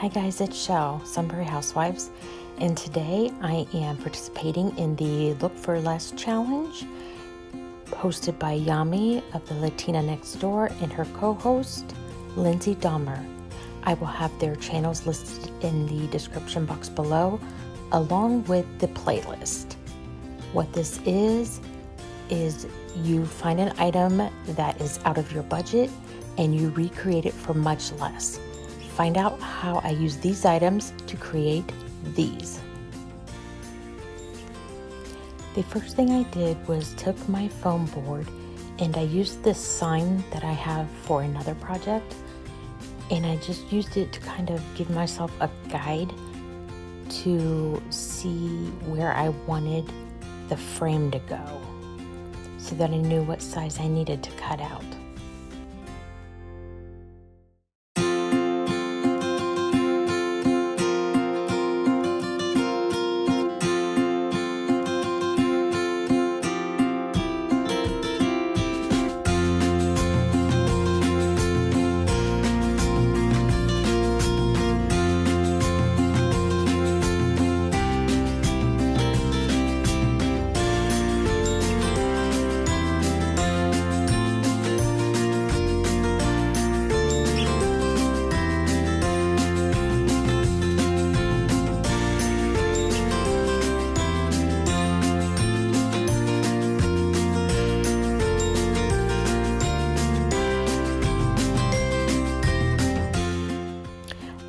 Hi guys, it's Shell, Sunbury Housewives, and today I am participating in the Look for Less challenge hosted by Yami of the Latina Next Door and her co-host, Lindsay Dahmer. I will have their channels listed in the description box below, along with the playlist. What this is you find an item that is out of your budget and you recreate it for much less. Find out how I use these items to create these. The first thing I did was took my foam board and I used this sign that I have for another project, and I just used it to kind of give myself a guide to see where I wanted the frame to go so that I knew what size I needed to cut out.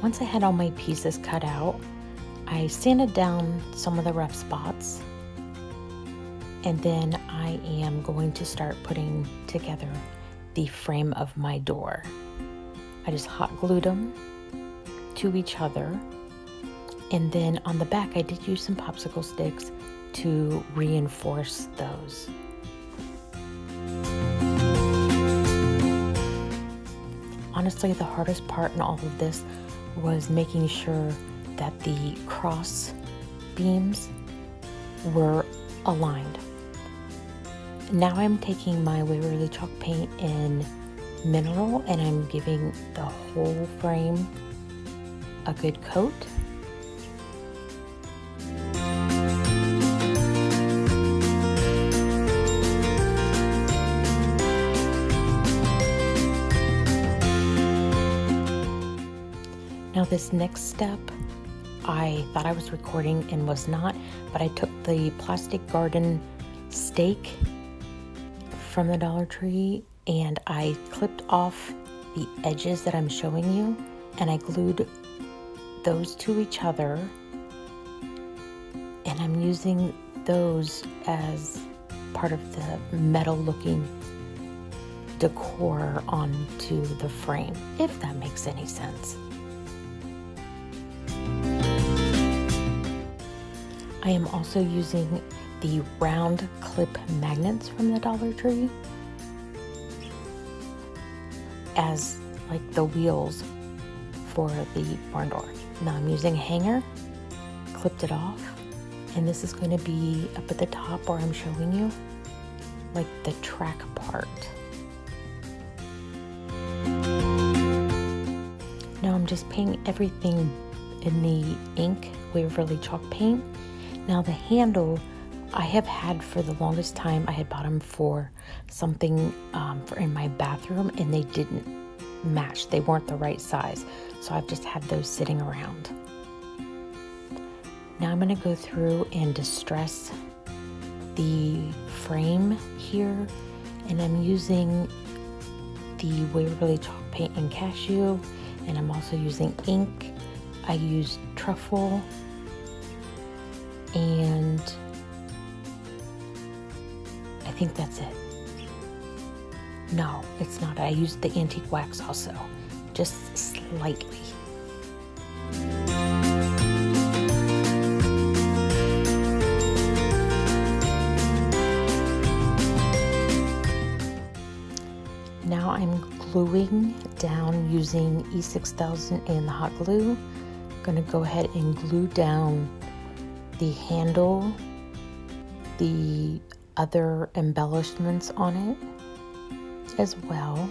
Once I had all my pieces cut out, I sanded down some of the rough spots, and then I am going to start putting together the frame of my door. I just hot glued them to each other, and then on the back I did use some popsicle sticks to reinforce those. Honestly, the hardest part in all of this was making sure that the cross beams were aligned. Now I'm taking my Waverly chalk paint in mineral and I'm giving the whole frame a good coat. Now this next step, I thought I was recording and was not, but I took the plastic garden stake from the Dollar Tree and I clipped off the edges that I'm showing you, and I glued those to each other, and I'm using those as part of the metal looking decor onto the frame, if that makes any sense. I am also using the round clip magnets from the Dollar Tree as like the wheels for the barn door. Now I'm using a hanger, clipped it off, and this is going to be up at the top where I'm showing you, like the track part. Now I'm just painting everything in the ink Waverly chalk paint. Now the handle I have had for the longest time. I had bought them for something for in my bathroom, and they didn't match. They weren't the right size, so I've just had those sitting around. Now I'm going to go through and distress the frame here, and I'm using the Waverly chalk paint in cashew, and I'm also using ink. I used truffle, and I think that's it. No, it's not. I used the antique wax also, just slightly. Now I'm gluing down using E6000 and the hot glue. I'm going to go ahead and glue down the handle, the other embellishments on it as well.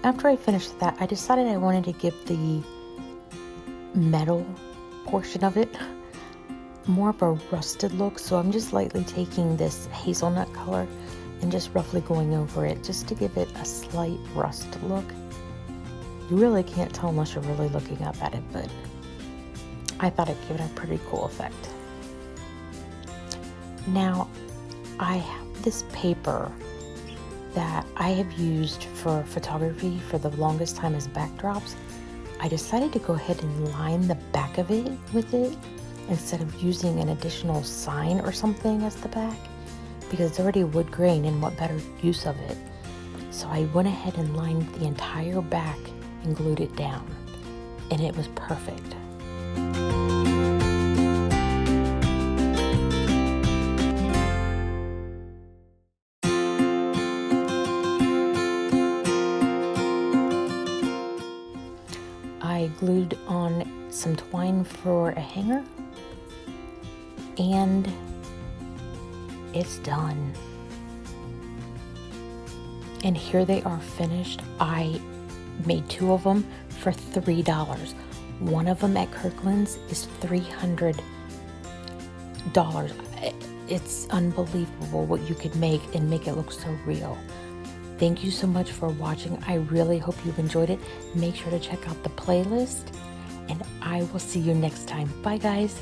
after I finished that, I decided I wanted to give the metal portion of it more of a rusted look. So I'm just lightly taking this hazelnut color and just roughly going over it just to give it a slight rust look. You really can't tell unless you're really looking up at it, but I thought it gave it a pretty cool effect. Now, I have this paper that I have used for photography for the longest time as backdrops. I decided to go ahead and line the back of it with it instead of using an additional sign or something as the back, because it's already wood grain and what better use of it. So I went ahead and lined the entire back and glued it down, and it was perfect. I glued on some twine for a hanger, and it's done. And here they are finished. I made 2 of them for $3. One of them at Kirkland's is $300. It's unbelievable what you could make and make it look so real. Thank you so much for watching. I really hope you enjoyed it. Make sure to check out the playlist, and I will see you next time. Bye, guys.